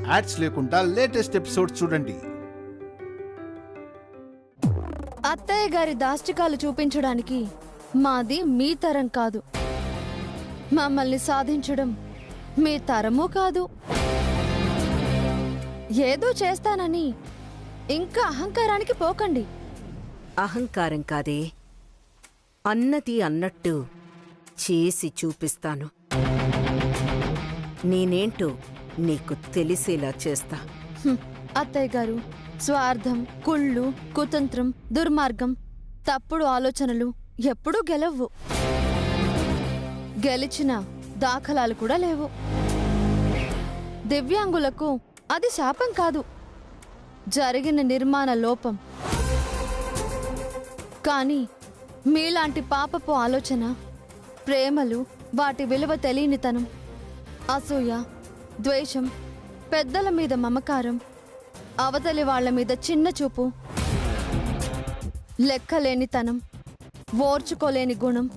Ads లేకుండా latest episodes చూడండి. అత్తయ్య గారి దాష్టికాలు చూపించడానికి మాది మీ తరం కాదు. మమ్మల్ని సాధించడం మీ తరమూ కాదు. ఏదో చేస్తానని ఇంకా అహంకారానికి పోకండి. అహంకారం కాదే, అన్నది అన్నట్టు చేసి చూపిస్తాను. నేనేంటో నీకు తెలిసేలా చేస్తా. అత్తయ్య గారు, స్వార్థం, కుళ్ళు, కుతంత్రం, దుర్మార్గం, తప్పుడు ఆలోచనలు ఎప్పుడూ గెలవ్వు. గెలిచిన దాఖలాలు కూడా లేవు. దివ్యాంగులకు అది శాపం కాదు, జరిగిన నిర్మాణ లోపం. కానీ మీలాంటి పాపపు ఆలోచన, ప్రేమలు, వాటి విలువ తెలియనితనం, అసూయ, ద్వేషం, పెద్దల మీద మమకారం, అవతలి వాళ్ల మీద చిన్న చూపు, లెక్కలేనితనం, ఓర్చుకోలేని గుణం,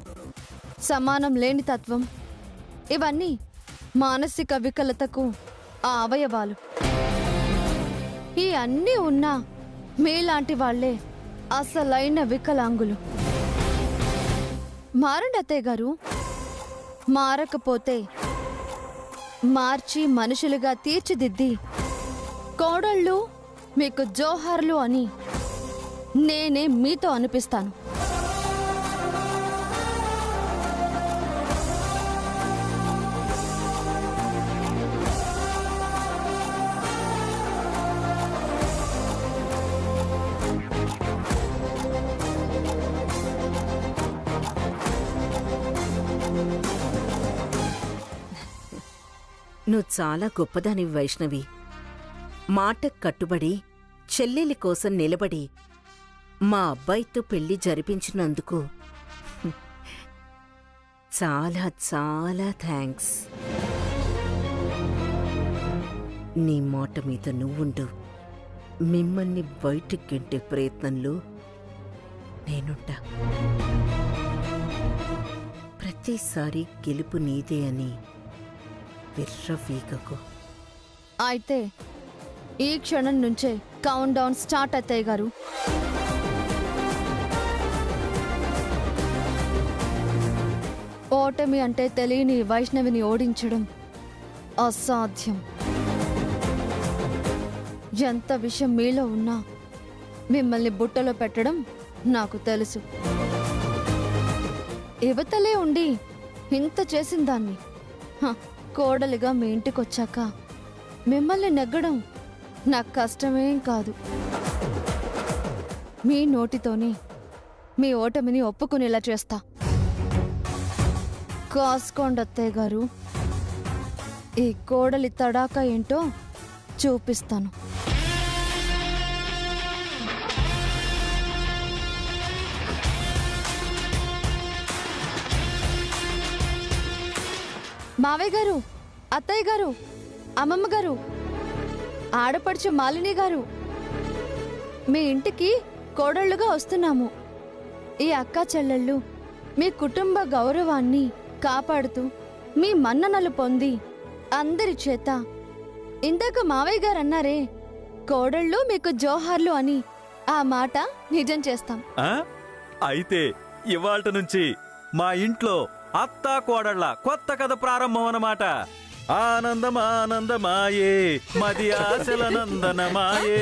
సమానం లేని తత్వం, ఇవన్నీ మానసిక వికలతకు ఆ అవయవాలు. ఈ అన్నీ ఉన్నా మీలాంటి వాళ్లే అసలైన వికలాంగులు. మారండి అత్తయ్య గారు. మారకపోతే మార్చి మనుషులుగా తీర్చిదిద్ది కోడళ్ళు మీకు జోహార్లు అని నేనే మీతో అనిపిస్తాను. నువ్వు చాలా గొప్పదానివి వైష్ణవి. మాటకు కట్టుబడి చెల్లెలి కోసం నిలబడి మా అబ్బాయితో పెళ్లి జరిపించినందుకు చాలా చాలా థ్యాంక్స్. నీ మాట మీద నువ్వుండు. మిమ్మల్ని బయటికి గెంటే ప్రయత్నంలో నేనుంటా. ప్రతిసారి గెలుపు నీదే అని విర్రవీగకు. అయితే ఈ క్షణం నుంచే కౌంట్ డౌన్ స్టార్ట్ అత్తయ్య గారు. ఓటమి అంటే తెలియని వైష్ణవిని ఓడించడం అసాధ్యం. ఎంత విషయం మీలో ఉన్నా మిమ్మల్ని బుట్టలో పెట్టడం నాకు తెలుసు. యువతలే ఉండి ఇంత చేసిన దాన్ని కోడలిగా మీ ఇంటికొచ్చాక మిమ్మల్ని నెగ్గడం నాకు కష్టమేం కాదు. మీ నోటితోనే మీ ఓటమిని ఒప్పుకునేలా చేస్తా. కాసుకోండి అత్తయ్య గారు. ఈ కోడలి తడాకా ఏంటో చూపిస్తాను. మావయ్య గారు, అత్తయ్య గారు, అమ్మమ్మ గారు, ఆడపడుచు మాలిని గారు, మీ ఇంటికి కోడళ్లుగా వస్తున్నాము. ఈ అక్కా చెల్లెళ్ళు మీ కుటుంబ గౌరవాన్ని కాపాడుతూ మీ మన్ననలు పొంది అందరి చేత ఇందాక మావయ్య గారు అన్నారే కోడళ్ళు మీకు జోహార్లు అని, ఆ మాట నిజం చేస్తాం. అయితే ఇవాల్టి నుంచి మా ఇంట్లో అత్తా కోడళ్ళ కొత్త కథ ప్రారంభం అన్నమాట. ఆనందమానందమాయే మది ఆశల నందనమాయే.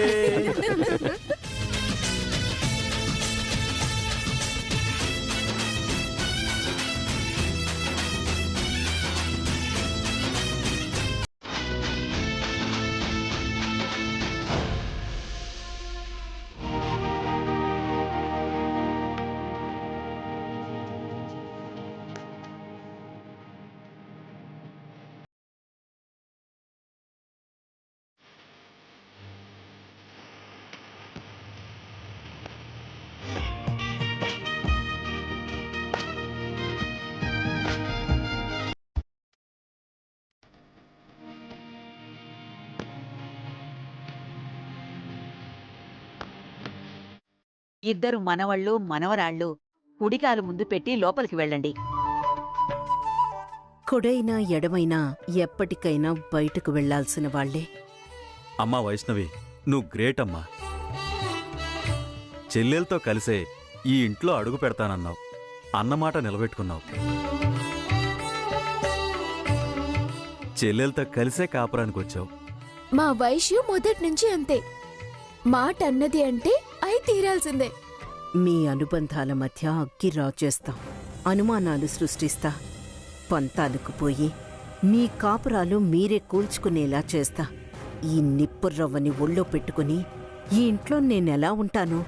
ఇద్దరు మనవళ్ళు మనవరాళ్ళు కుడికాలు ముందు పెట్టి లోపలికి వెళ్ళండి. కుడైనా ఎడమైనా ఎప్పటికైనా బయటకు వెళ్లాల్సిన వాళ్లే. అమ్మా వైష్ణవి, నువ్వు గ్రేట్ అమ్మా. చెల్లెలతో కలిసే ఈ ఇంట్లో అడుగు పెడతానన్నావు, అన్నమాట నిలబెట్టుకున్నావు. చెల్లెలతో కలిసే కాపురానికి వచ్చావు. మా వైశ్యు మొదటి నుంచి అంతే. మాట అన్నది అంటే అయి తీరాల్సిందే. మీ అనుబంధాల మధ్య అగ్గి రాచేస్తా, అనుమానాలు సృష్టిస్తా, పంతాలకు పోయి మీ కాపురాలు మీరే కూల్చుకునేలా చేస్తా. ఈ నిప్పుర్రవ్వని ఒళ్ళో పెట్టుకుని ఈ ఇంట్లో నేనెలా ఉంటానో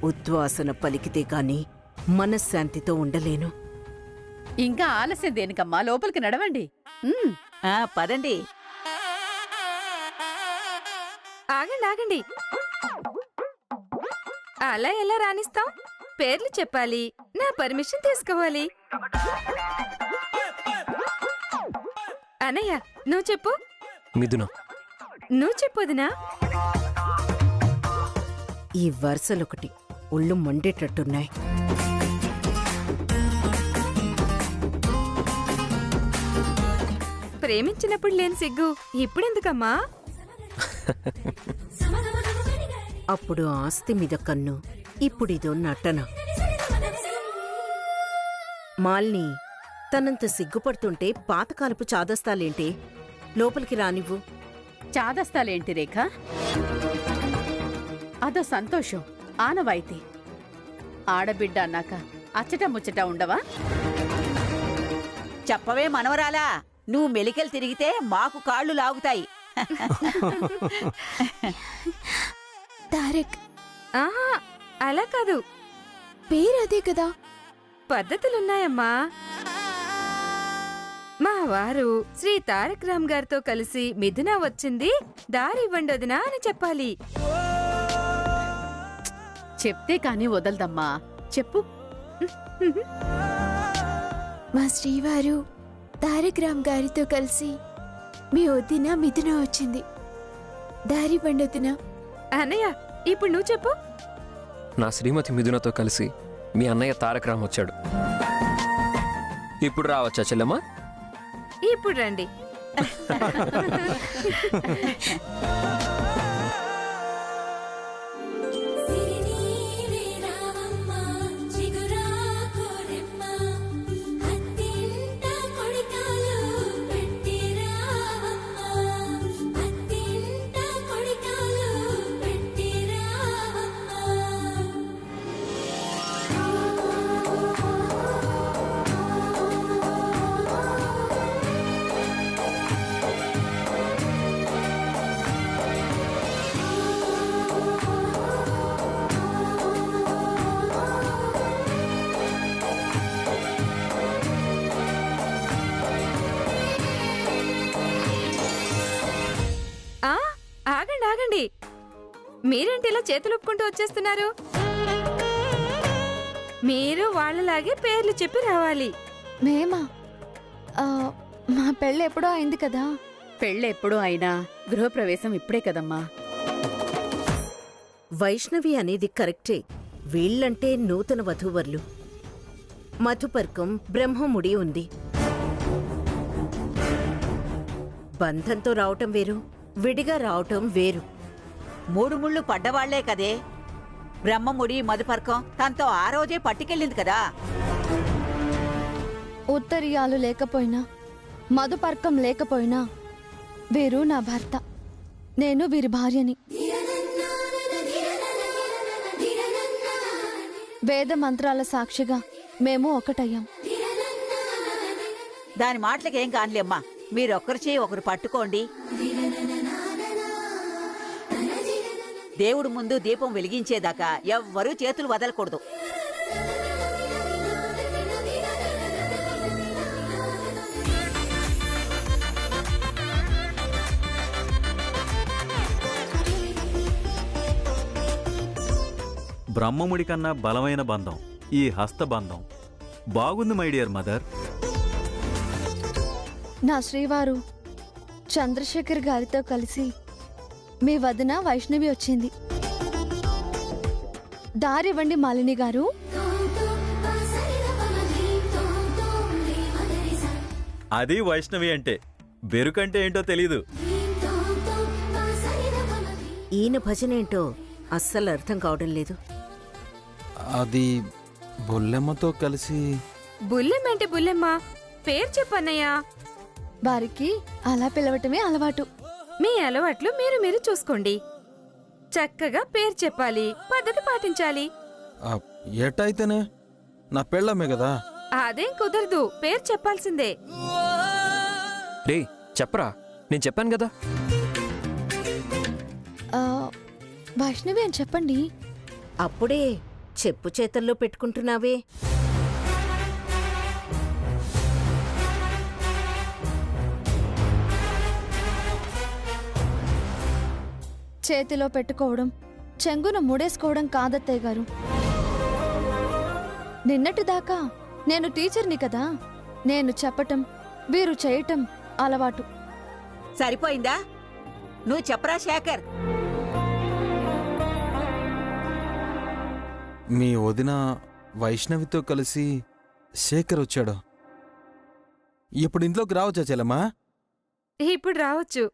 ఉద్వాసన పలికితే గాని మనశ్శాంతితో ఉండలేను. ఇంకా ఆలస్యం దేనికమ్మా, లోపలికి నడవండి. పదండి. ఆగండి ఆగండి, అలా ఎలా రాణిస్తాం? పేర్లు చెప్పాలి, నా పర్మిషన్ తీసుకోవాలి. అనయ్య నువ్వు చెప్పు. మిథున. నువ్వు చెప్పొదినా? ఈ వరుసలొకటి ఒళ్ళు మండేటట్టున్నాయి. ప్రేమించినప్పుడు లేని సిగ్గు ఇప్పుడెందుకమ్మా? అప్పుడు ఆస్తి మీద కన్ను, ఇప్పుడిదో నటన. మాల్ని తనంత సిగ్గుపడుతుంటే పాతకాలపు చాదస్తాలేంటి? లోపలికి రానివ్వు. చాదస్తాలేంటి రేఖ? అదో సంతోషం, ఆనవాయితీ. ఆడబిడ్డ అన్నాక అచ్చట ముచ్చట ఉండవా? చెప్పవే మనవరాలా, నువ్వు మెలికలు తిరిగితే మాకు కాళ్ళు లాగుతాయి. తారక్. ఆహా, అలా కాదు, పేరదే కదా. పద్ధతులున్నాయమ్మా. మా వారు శ్రీ తారక్ రామ్ గారితో కలిసి మిథున వచ్చింది, దారివ్వండి వదినా అని చెప్పాలి. చెప్తే కాని వదలదమ్మా, చెప్పు. మా శ్రీవారు తారక్ రామ్ గారితో కలిసి మీ వదిన మిథున వచ్చింది, దారివ్వండి వదినా. అన్నయ్య ఇప్పుడు నువ్వు చెప్పు. నా శ్రీమతి మిథునతో కలిసి మీ అన్నయ్య తారక రామ్ వచ్చాడు. ఇప్పుడు రావచ్చా చెల్లెమ్మా? ఇప్పుడు రండి. ఆగండి ఆగండి, మీరేంటి ఇలా చేతులు ఒప్పుకుంటూ వచ్చేస్తున్నారు? మీరు వాళ్ళలాగే పేర్లు చెప్పి రావాలి. మేమా? మా పెళ్ళి ఎప్పుడో అయింది కదా. పెళ్ళెప్పుడూ అయినా గృహప్రవేశం ఇప్పుడే కదమ్మా. వైష్ణవి అనేది కరెక్టే. వీళ్ళంటే నూతన వధూవరులు. మధుపర్కం బ్రహ్మముడి ఉంది. బంధంతో రావటం వేరు, విడిగా రావటం వేరు. మూడు ముళ్ళు పడ్డవాళ్లే కదే. బ్రహ్మముడి మధుపర్కం తనతో ఆ రోజే పట్టుకెళ్ళింది కదా. ఉత్తరీయాలు లేకపోయినా, మధుపర్కం లేకపోయినా వీరు నా భర్త, నేను వీరి భార్యని. వేద మంత్రాల సాక్షిగా మేము ఒకటయ్యాం. దాని మాటలకేం కానిలేమ్మా, మీరొక్కరి చేయి ఒకరు పట్టుకోండి. దేవుడు ముందు దీపం వెలిగించేదాకా ఎవ్వరూ చేతులు వదలకూడదు. బ్రహ్మముడి కన్నా బలమైన బంధం ఈ హస్తబంధం. బాగుంది మై డియర్ మదర్. నా శ్రీవారు చంద్రశేఖర్ గారితో కలిసి మీ వదిన వైష్ణవి వచ్చింది, దారివ్వండి మాలిని గారు. అది వైష్ణవి అంటే. బెరుకంటే ఏంటో తెలీదు. ఈయన భజనేంటో అస్సలు అర్థం కావడం లేదు. అది బొల్లెమ్మతో కలిసి బుల్లెమ్మంటే బుల్లెమ్మ పేరు చెప్పన్నయ్యా. వారికి అలా పిలవటమే అలవాటు. మీ అలవాట్లు మీరు చూసుకోండి. చక్కగా పేరు చెప్పాలి, పద్ధతి పాటించాలి. ఏటైతేనే నా పెళ్ళమే కదా. అదేం కుదరదు, పేరు చెప్పాల్సిందే. రే చెప్పరా, నేను చెప్పాను కదా. ఆ, వైష్ణవి అని చెప్పండి. అప్పుడే చెప్పు చేతల్లో పెట్టుకుంటున్నావే. చేతిలో పెట్టుకోవడం, చెంగున ముడేసుకోవడం కాదత్తయ్య గారు. నిన్నటిదాకా నేను టీచర్ని కదా. నేను చెప్పటం, వీరు చేయటం అలవాటు. సరిపోయిందా? నువ్వు చెప్పరా శేఖర్. మీ వదిన వైష్ణవితో కలిసి శేఖర్ వచ్చాడు. ఇప్పుడు ఇంట్లోకి రావచ్చా చెల్లమ్మా? ఇప్పుడు రావచ్చు.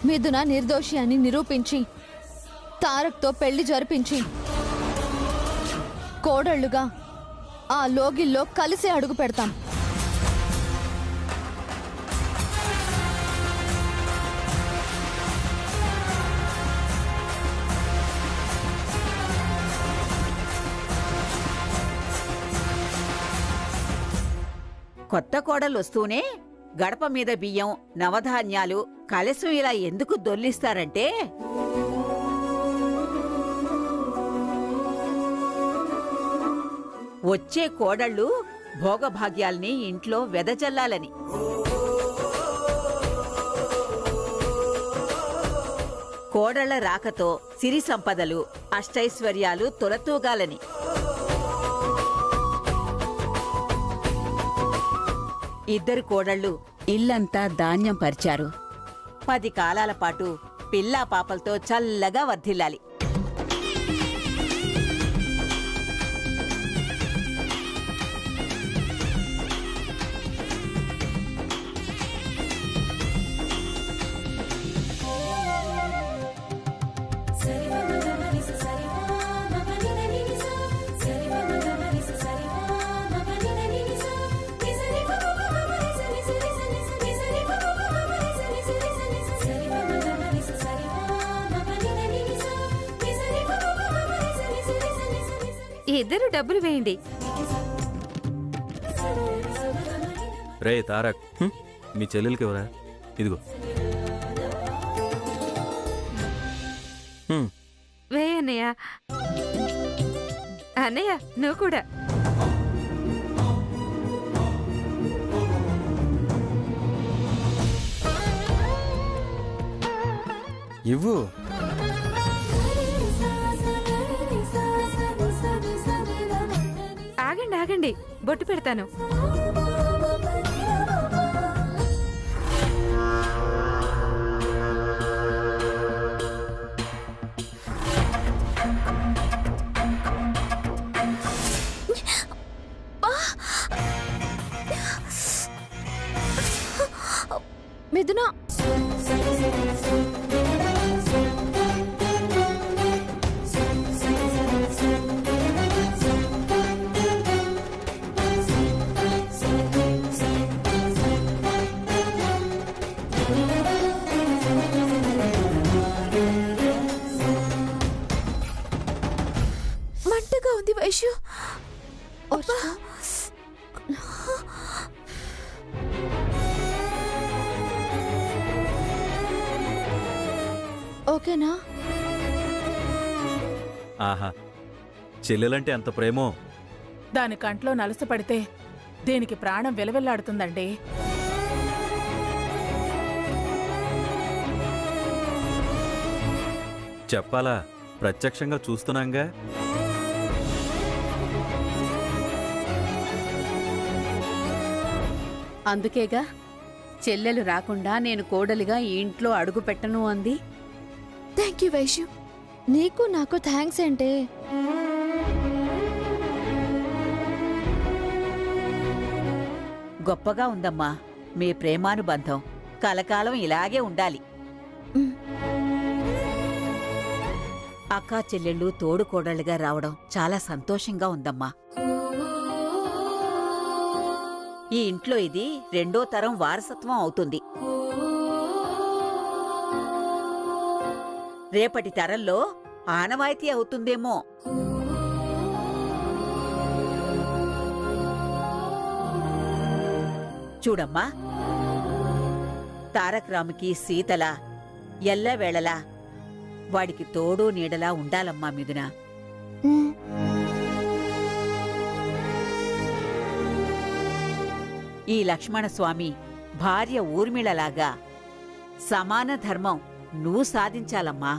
మిథున నిర్దోషి అని నిరూపించి, తారక్తో పెళ్లి జరిపించి, కోడళ్లుగా ఆ లోగిల్లో కలిసి అడుగు పెడతాం. కొత్త కోడలు వస్తూనే గడప మీద బియ్యం, నవధాన్యాలు, కలశం ఇలా ఎందుకు దొర్లిస్తారంటే, వచ్చే కోడళ్ళు భోగభాగ్యాల్ని ఇంట్లో వెదజల్లాలని. కోడళ్ల రాకతో సిరి సంపదలు, అష్టైశ్వర్యాలు తొలతూగాలని. ఇద్దరు కోడళ్ళు ఇల్లంతా ధాన్యం పరిచారు. 10 కాలాల పాటు పిల్లా పాపలతో చల్లగా వర్ధిల్లాలి. ఇద్దరు డబ్బులు వేయండి. రే తారక్, మీ చెల్లెలకి ఎవరా? ఇదిగో. వేయన్నయ్య. అన్నయ్య నువ్వు కూడా. ఇవ్వు. ఆగండి ఆగండి, బొట్టు పెడతాను. మిథున, వైషు వస్తా. ఓకేనా? ఆహా, చెల్లెలంటే ఎంత ప్రేమో. దాని కంట్లో నలుసు పడితే దీనికి ప్రాణం వెలవెల్లాడుతుందండి. చెప్పాలా, ప్రత్యక్షంగా చూస్తున్నాంగా. అందుకేగా చెల్లెలు రాకుండా నేను కోడలిగా ఈ ఇంట్లో అడుగు పెట్టను అంది. Thank you Vaishu. నీకు నాకు థ్యాంక్స్ ఏంటే? గొప్పగా ఉందమ్మా మీ ప్రేమానుబంధం. కలకాలం ఇలాగే ఉండాలి. అక్కా చెల్లెళ్ళు తోడుకోడళ్ళుగా రావడం చాలా సంతోషంగా ఉందమ్మా. ఈ ఇంట్లో ఇది 2వ తరం వారసత్వం అవుతుంది. రేపటి తరంలో ఆనవాయితీ అవుతుందేమో. చూడమ్మా, తారక రాముకి సీతలా ఎల్లవేళలా వాడికి తోడు నీడలా ఉండాలమ్మా మిథున. ఈ లక్ష్మణస్వామి భార్య ఊర్మిళలాగా సమాన ధర్మం నువ్వు సాధించాలమ్మా.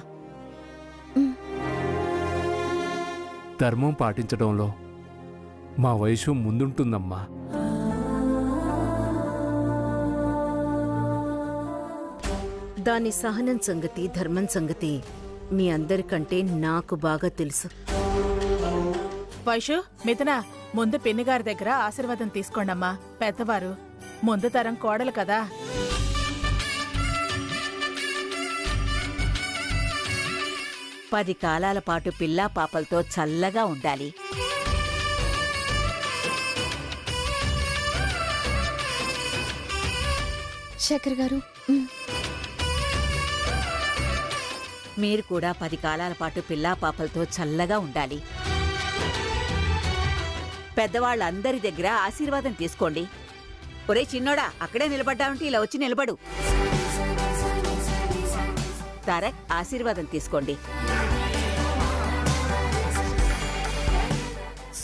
ధర్మం పాటించడంలో మా వయసు ముందుంటుందమ్మా. దాని సహనం సంగతి, ధర్మం సంగతి మీ అందరికంటే నాకు బాగా తెలుసు. వైషు, మిథున, ముందు పిన్నిగారి దగ్గర ఆశీర్వాదం తీసుకోండమ్మా. పెద్దవారు, ముందు తరం కోడలు కదా. పది కాలాల పాటు పిల్లా పాపలతో చల్లగా ఉండాలి. శేఖర్ గారు, మీరు కూడా 10 కాలాల పాటు పిల్లా పాపలతో చల్లగా ఉండాలి. పెద్దవాళ్ళందరి దగ్గర ఆశీర్వాదం తీసుకోండి. ఒరే చిన్నోడా, అక్కడే నిలబడ్డావుంటే ఇలా వచ్చి నిలబడు. తారక్, ఆశీర్వాదం తీసుకోండి.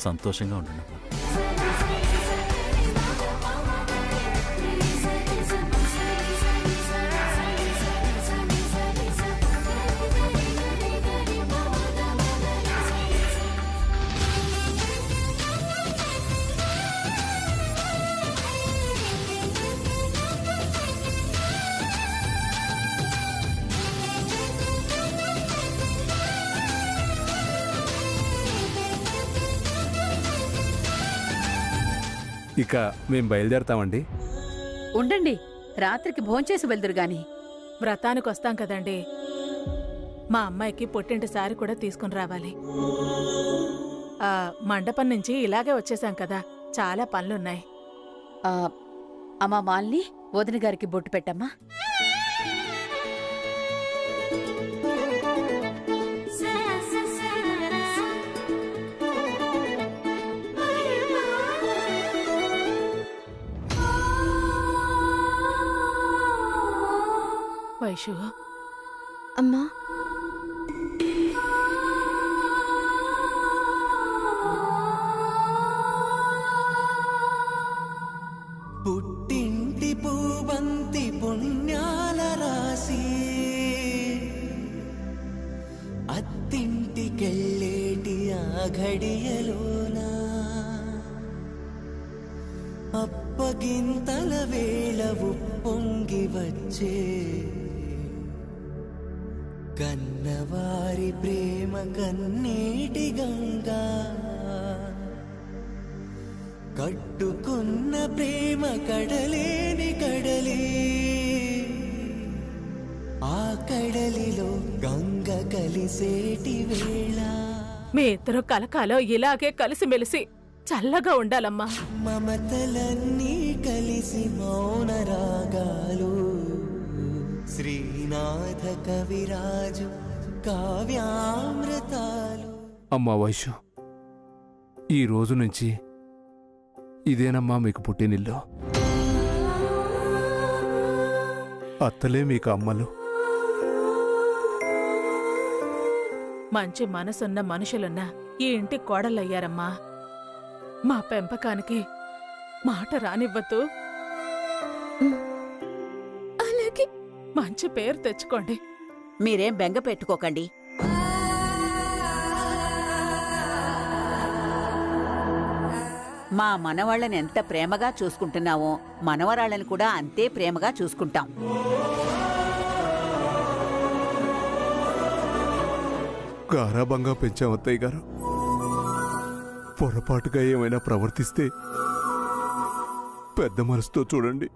సంతోషంగా ఉండండి. ఇక మేం బయలుదేరతామండి. ఉండండి, రాత్రికి భోంచేసి వెళ్దురు గాని. వ్రతానికి వస్తాం కదండి. మా అమ్మాయికి పుట్టింటి సారి కూడా తీసుకుని రావాలి. మండపం నుంచి ఇలాగే వచ్చేసాం కదా, చాలా పనులున్నాయి. అమ్మా మాల్ని, వదిన గారికి బొట్టు పెట్టమ్మా. వైషు, అమ్మా, పుట్టింటి పూబంతి పుణ్యాల రాసి అత్తింటికెళ్ళేటి ఆ ఘడియలోనా అప్పగింతల వేళవు పొంగి వచ్చే కన్నవారి ప్రేమ కన్నీటి గంగా కట్టుకున్న ప్రేమ కడలేని కడలి ఆ కడలిలో గంగ కలిసేటి వేళ మీ ఇద్దరు కలకాలో ఇలాగే కలిసిమెలిసి చల్లగా ఉండాలమ్మా. మమతలన్నీ కలిసి మౌన రాగాలు శ్రీనాథ కవిరాజు కావ్యామృతాలు. అమ్మా వైషు, ఈ రోజు నుంచి ఇదేనమ్మా మీకు పుట్టినిల్లు. అత్తలే మీకు అమ్మలు. మంచి మనసున్న మనుషులున్న ఈ ఇంటి కోడలయ్యారమ్మా. మా పెంపకానికి మాట రానివ్వద్దు. అలాగే మంచి పేరు తెచ్చుకోండి. మీరేం బెంగ పెట్టుకోకండి. మా మనవాళ్ళని ఎంత ప్రేమగా చూసుకుంటున్నావో మనవరాళ్ళని కూడా అంతే ప్రేమగా చూసుకుంటాం. గారాబంగా పెంచాం అత్తయ్య గారు. పొరపాటుగా ఏమైనా ప్రవర్తిస్తే పెద్ద మనసుతో చూడండి.